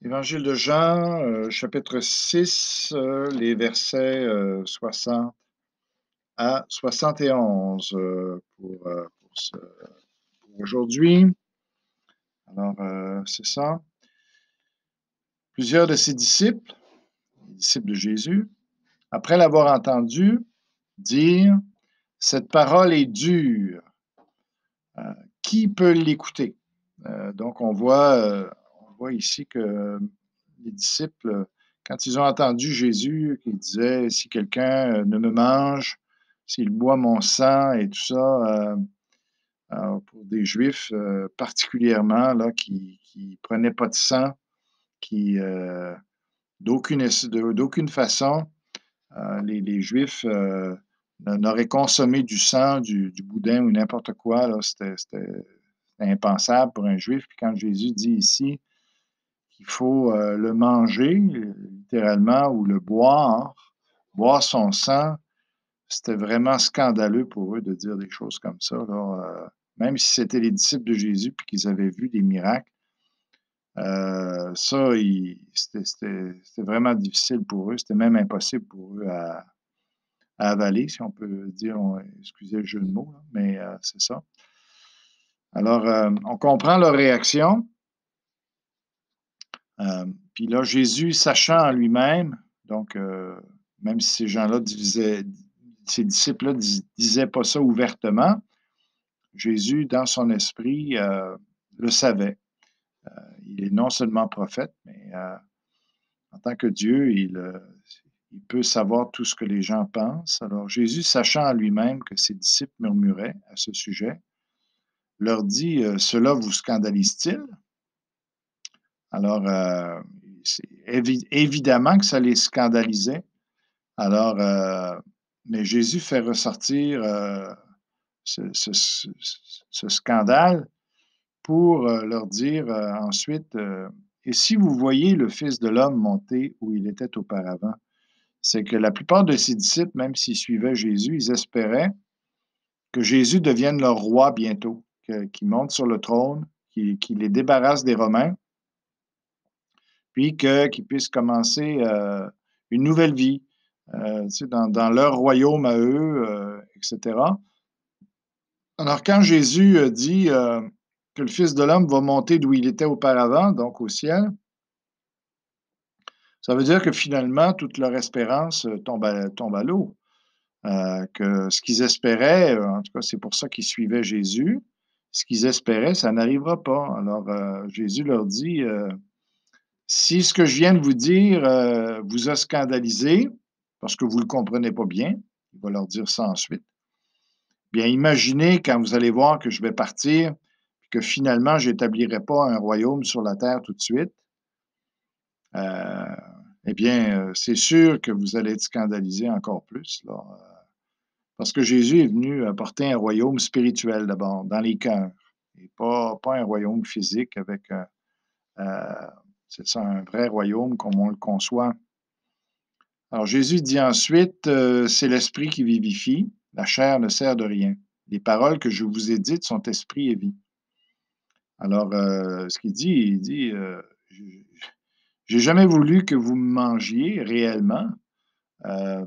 Évangile de Jean, chapitre 6, les versets 60 à 71 pour aujourd'hui. Alors, c'est ça. Plusieurs de ses disciples, les disciples de Jésus, après l'avoir entendu dire, cette parole est dure, euh, qui peut l'écouter? Donc, on voit ici que les disciples, quand ils ont entendu Jésus qui disait, si quelqu'un ne me mange, s'il boit mon sang et tout ça, pour des Juifs particulièrement, là, qui ne prenaient pas de sang, qui, d'aucune façon, les Juifs n'auraient consommé du sang, du boudin ou n'importe quoi. Là, c'était impensable pour un Juif. Puis quand Jésus dit ici qu'il faut le manger, littéralement, ou le boire, boire son sang, c'était vraiment scandaleux pour eux de dire des choses comme ça. Là. Même si c'était les disciples de Jésus puis qu'ils avaient vu des miracles, ça, c'était vraiment difficile pour eux. C'était même impossible pour eux à avaler, si on peut dire. Excusez le jeu de mots, là, mais c'est ça. Alors, on comprend leur réaction. Puis là, Jésus, sachant en lui-même, donc, même si ces gens-là ces disciples-là disaient pas ça ouvertement, Jésus, dans son esprit, le savait. Il est non seulement prophète, mais en tant que Dieu, il peut savoir tout ce que les gens pensent. Alors, Jésus, sachant en lui-même que ses disciples murmuraient à ce sujet, leur dit, cela vous scandalise-t-il? Alors, c'est évidemment que ça les scandalisait. Alors, mais Jésus fait ressortir ce, ce- ce- ce scandale pour leur dire ensuite, et si vous voyez le Fils de l'homme monter où il était auparavant, c'est que la plupart de ses disciples, même s'ils suivaient Jésus, ils espéraient que Jésus devienne leur roi bientôt, qu'il monte sur le trône, qu'il les débarrasse des Romains, puis qu'ils puissent commencer une nouvelle vie tu sais, dans leur royaume à eux, etc. Alors, quand Jésus dit que le Fils de l'homme va monter d'où il était auparavant, donc au ciel, ça veut dire que finalement, toute leur espérance tombe à l'eau. Que ce qu'ils espéraient, en tout cas, c'est pour ça qu'ils suivaient Jésus, ce qu'ils espéraient, ça n'arrivera pas. Alors, Jésus leur dit, si ce que je viens de vous dire vous a scandalisé, parce que vous ne le comprenez pas bien, il va leur dire ça ensuite, bien imaginez quand vous allez voir que je vais partir, puis que finalement, je n'établirai pas un royaume sur la terre tout de suite, euh, eh bien, c'est sûr que vous allez être scandalisé encore plus, là, parce que Jésus est venu apporter un royaume spirituel d'abord, dans les cœurs, et pas un royaume physique avec, euh, c'est ça, un vrai royaume comme on le conçoit. Alors Jésus dit ensuite, c'est l'esprit qui vivifie, la chair ne sert de rien. Les paroles que je vous ai dites sont esprit et vie. Alors, ce qu'il dit, il dit, j'ai jamais voulu que vous me mangiez réellement. Euh,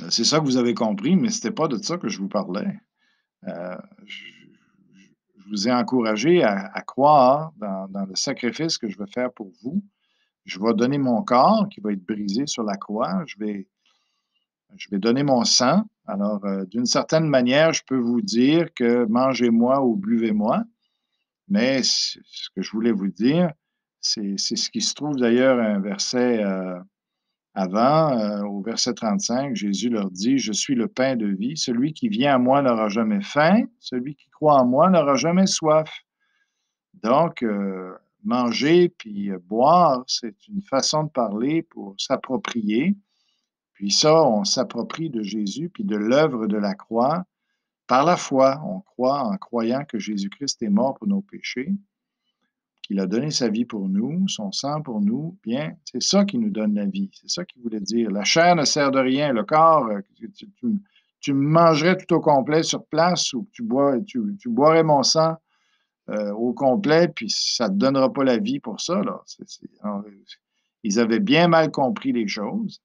c'est ça que vous avez compris, mais c'était pas de ça que je vous parlais. Euh, je, je vous ai encouragé à croire dans le sacrifice que je vais faire pour vous. Je vais donner mon corps qui va être brisé sur la croix. Je vais donner mon sang. Alors, d'une certaine manière, je peux vous dire que mangez-moi ou buvez-moi, mais ce que je voulais vous dire, c'est ce qui se trouve d'ailleurs un verset avant, au verset 35, Jésus leur dit, je suis le pain de vie, celui qui vient à moi n'aura jamais faim, celui qui croit en moi n'aura jamais soif. Donc, manger puis boire, c'est une façon de parler pour s'approprier. Puis ça, on s'approprie de Jésus puis de l'œuvre de la croix par la foi. On croit en croyant que Jésus-Christ est mort pour nos péchés, qu'il a donné sa vie pour nous, son sang pour nous. Bien, c'est ça qui nous donne la vie. C'est ça qu'il voulait dire. La chair ne sert de rien. Le corps, tu mangerais tout au complet sur place ou tu boirais mon sang. au complet, puis ça ne te donnera pas la vie pour ça, là. Alors, ils avaient bien mal compris les choses.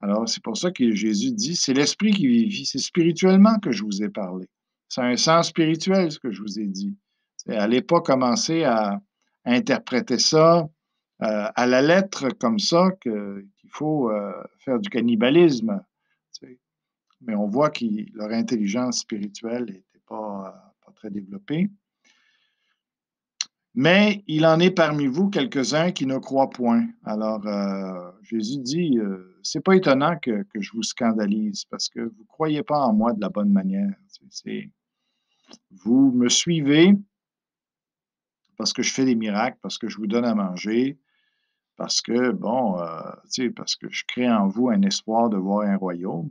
Alors, c'est pour ça que Jésus dit, c'est l'esprit qui vivifie, c'est spirituellement que je vous ai parlé. C'est un sens spirituel, ce que je vous ai dit. Allez pas commencer à interpréter ça à la lettre comme ça, qu'il faut faire du cannibalisme. Tu sais. Mais on voit que leur intelligence spirituelle n'était pas très développée. Mais il en est parmi vous quelques-uns qui ne croient point. Alors, Jésus dit, c'est pas étonnant que je vous scandalise parce que vous ne croyez pas en moi de la bonne manière. Vous me suivez parce que je fais des miracles, parce que je vous donne à manger, parce que, bon, parce que je crée en vous un espoir de voir un royaume.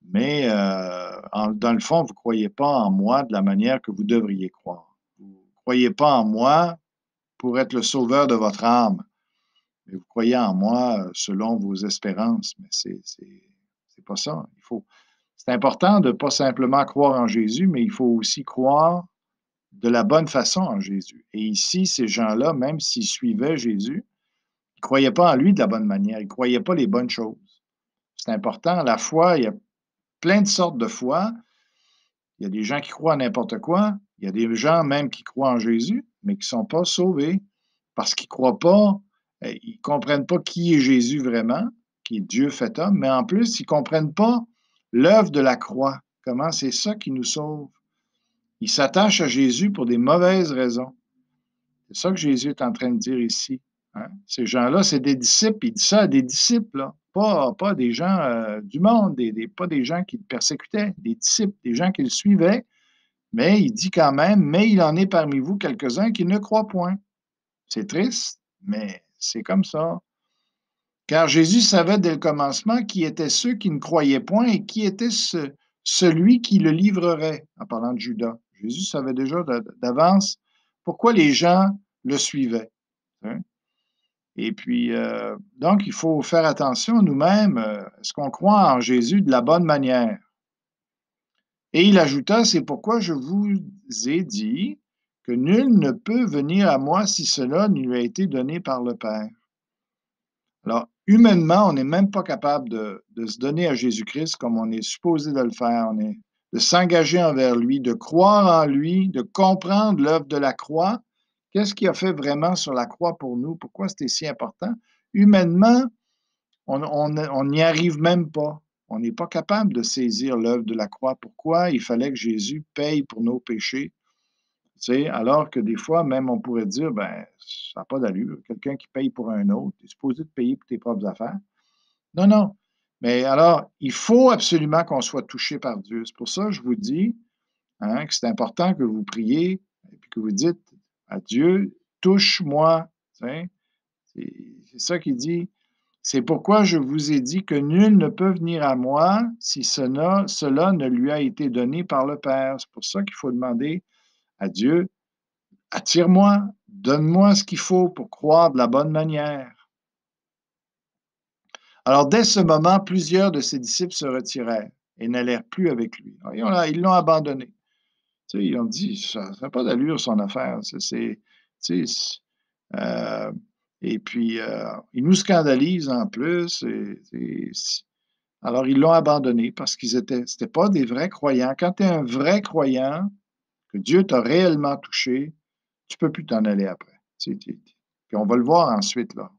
Mais dans le fond, vous ne croyez pas en moi de la manière que vous devriez croire. Vous ne croyez pas en moi pour être le sauveur de votre âme. Mais vous croyez en moi selon vos espérances. Mais c'est pas ça. C'est important de ne pas simplement croire en Jésus, mais il faut aussi croire de la bonne façon en Jésus. Et ici, ces gens-là, même s'ils suivaient Jésus, ils ne croyaient pas en lui de la bonne manière. Ils ne croyaient pas les bonnes choses. C'est important. La foi, il y a plein de sortes de foi. Il y a des gens qui croient à n'importe quoi. Il y a des gens même qui croient en Jésus, mais qui ne sont pas sauvés parce qu'ils ne croient pas, ils ne comprennent pas qui est Jésus vraiment, qui est Dieu fait homme, mais en plus, ils ne comprennent pas l'œuvre de la croix. Comment c'est ça qui nous sauve. Ils s'attachent à Jésus pour des mauvaises raisons. C'est ça que Jésus est en train de dire ici. Hein? Ces gens-là, c'est des disciples. Il dit ça à des disciples, là. Pas des gens du monde, pas des gens qui le persécutaient, des disciples, des gens qui le suivaient. Mais il dit quand même, mais il en est parmi vous quelques-uns qui ne croient point. C'est triste, mais c'est comme ça. Car Jésus savait dès le commencement qui étaient ceux qui ne croyaient point et qui était celui qui le livrerait, en parlant de Judas. Jésus savait déjà d'avance pourquoi les gens le suivaient. Hein? Et puis, donc, il faut faire attention nous-mêmes. Est-ce qu'on croit en Jésus de la bonne manière? Et il ajouta, c'est pourquoi je vous ai dit que nul ne peut venir à moi si cela ne lui a été donné par le Père. Alors, humainement, on n'est même pas capable de se donner à Jésus-Christ comme on est supposé de le faire. De s'engager envers lui, de croire en lui, de comprendre l'œuvre de la croix. Qu'est-ce qu'il a fait vraiment sur la croix pour nous? Pourquoi c'était si important? Humainement, on n'y arrive même pas. On n'est pas capable de saisir l'œuvre de la croix. Pourquoi il fallait que Jésus paye pour nos péchés? Tu sais, alors que des fois, même on pourrait dire, ben, ça n'a pas d'allure. Quelqu'un qui paye pour un autre, tu es supposé de payer pour tes propres affaires. Non, non. Mais alors, il faut absolument qu'on soit touché par Dieu. C'est pour ça que je vous dis que c'est important que vous priez et puis que vous dites à Dieu, touche-moi. C'est ça qu'il dit. C'est pourquoi je vous ai dit que nul ne peut venir à moi si cela ne lui a été donné par le Père. C'est pour ça qu'il faut demander à Dieu, attire-moi, donne-moi ce qu'il faut pour croire de la bonne manière. Alors, dès ce moment, plusieurs de ses disciples se retirèrent et n'allèrent plus avec lui. Alors, ils l'ont abandonné. Tu sais, ils ont dit, ça n'a pas d'allure son affaire. Et puis, ils nous scandalisent en plus. Alors, ils l'ont abandonné parce c'était pas des vrais croyants. Quand tu es un vrai croyant, que Dieu t'a réellement touché, tu ne peux plus t'en aller après. Puis on va le voir ensuite, là.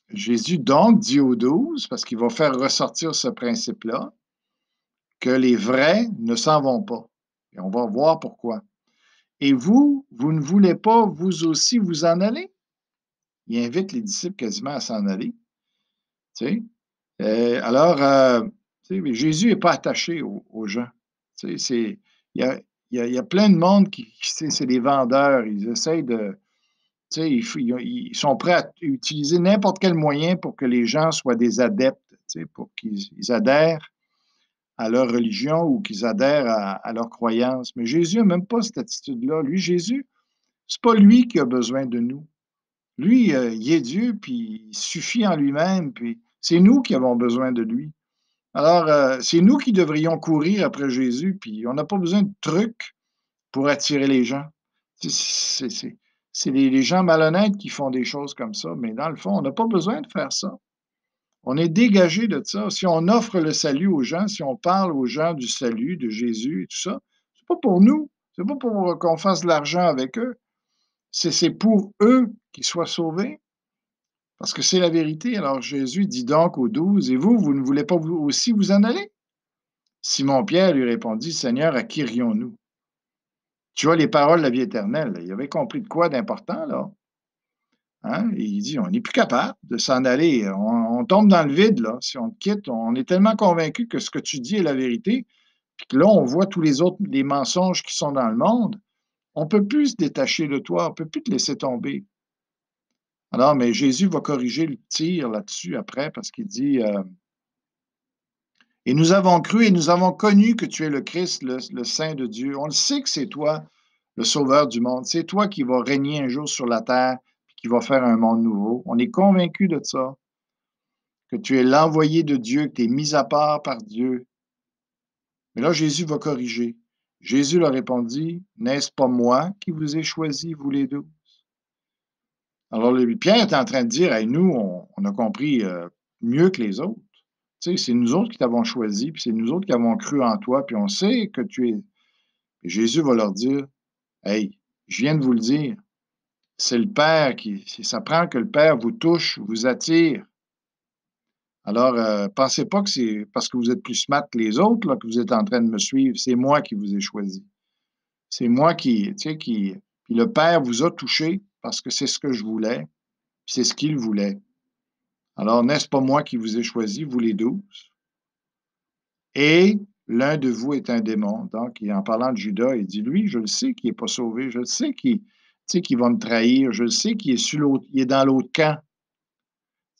Jésus donc dit aux 12, parce qu'il va faire ressortir ce principe-là, que les vrais ne s'en vont pas. Et on va voir pourquoi. Et vous ne voulez pas vous aussi vous en aller? Il invite les disciples quasiment à s'en aller. Tu sais? Alors, Jésus n'est pas attaché aux gens. Il y a plein de monde qui c'est des vendeurs. Ils essayent de... Ils sont prêts à utiliser n'importe quel moyen pour que les gens soient des adeptes, pour qu'ils adhèrent à leur religion ou qu'ils adhèrent à leur croyance. Mais Jésus n'a même pas cette attitude-là. Lui, Jésus, c'est pas lui qui a besoin de nous. Lui, il est Dieu, puis il suffit en lui-même, puis c'est nous qui avons besoin de lui. Alors, c'est nous qui devrions courir après Jésus, puis on n'a pas besoin de trucs pour attirer les gens. C'est les gens malhonnêtes qui font des choses comme ça, mais dans le fond, on n'a pas besoin de faire ça. On est dégagé de ça. Si on offre le salut aux gens, si on parle aux gens du salut, de Jésus et tout ça, c'est pas pour nous. C'est pas pour qu'on fasse de l'argent avec eux. C'est pour eux qu'ils soient sauvés. Parce que c'est la vérité. Alors Jésus dit donc aux 12, et vous, vous ne voulez pas vous aussi vous en aller? Simon-Pierre lui répondit, Seigneur, à qui irions-nous? Tu vois les paroles de la vie éternelle. Là. Il avait compris de quoi d'important, là. Hein? Et il dit, on n'est plus capable de s'en aller. On tombe dans le vide, là. Si on te quitte, on est tellement convaincu que ce que tu dis est la vérité, puis que là, on voit tous les autres, les mensonges qui sont dans le monde. On ne peut plus se détacher de toi, on ne peut plus te laisser tomber. Alors, mais Jésus va corriger le tir là-dessus après, parce qu'il dit, et nous avons cru et nous avons connu que tu es le Christ, le Saint de Dieu. On le sait que c'est toi, le Sauveur du monde. C'est toi qui vas régner un jour sur la terre, puis qui va faire un monde nouveau. On est convaincu de ça, que tu es l'envoyé de Dieu, que tu es mis à part par Dieu. Mais là, Jésus va corriger. Jésus leur répondit, n'est-ce pas moi qui vous ai choisi, vous les 12? Alors, Pierre est en train de dire, hey, nous, on a compris mieux que les autres. Tu sais, c'est nous autres qui t'avons choisi, puis c'est nous autres qui avons cru en toi, puis on sait que tu es. Et Jésus va leur dire, hey, je viens de vous le dire, c'est le Père qui, ça prend que le Père vous touche, vous attire. Alors, pensez pas que c'est parce que vous êtes plus smart que les autres là, que vous êtes en train de me suivre. C'est moi qui vous ai choisi. C'est moi qui, tu sais, qui. Puis le Père vous a touché parce que c'est ce que je voulais, puis c'est ce qu'il voulait. Alors, n'est-ce pas moi qui vous ai choisi, vous les 12? Et l'un de vous est un démon. Donc, en parlant de Judas, il dit, lui, je le sais qu'il n'est pas sauvé, je le sais qu'il va me trahir, je le sais qu'il est, il est dans l'autre camp.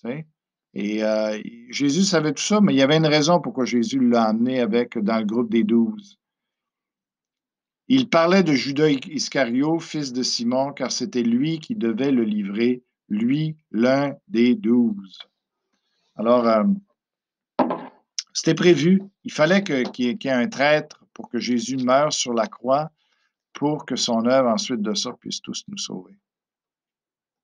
Tu sais? Et Jésus savait tout ça, mais il y avait une raison pourquoi Jésus l'a amené dans le groupe des 12. Il parlait de Judas Iscario, fils de Simon, car c'était lui qui devait le livrer, lui, l'un des 12. Alors, c'était prévu. Il fallait qu'il y ait un traître pour que Jésus meure sur la croix, pour que son œuvre ensuite de ça puisse tous nous sauver.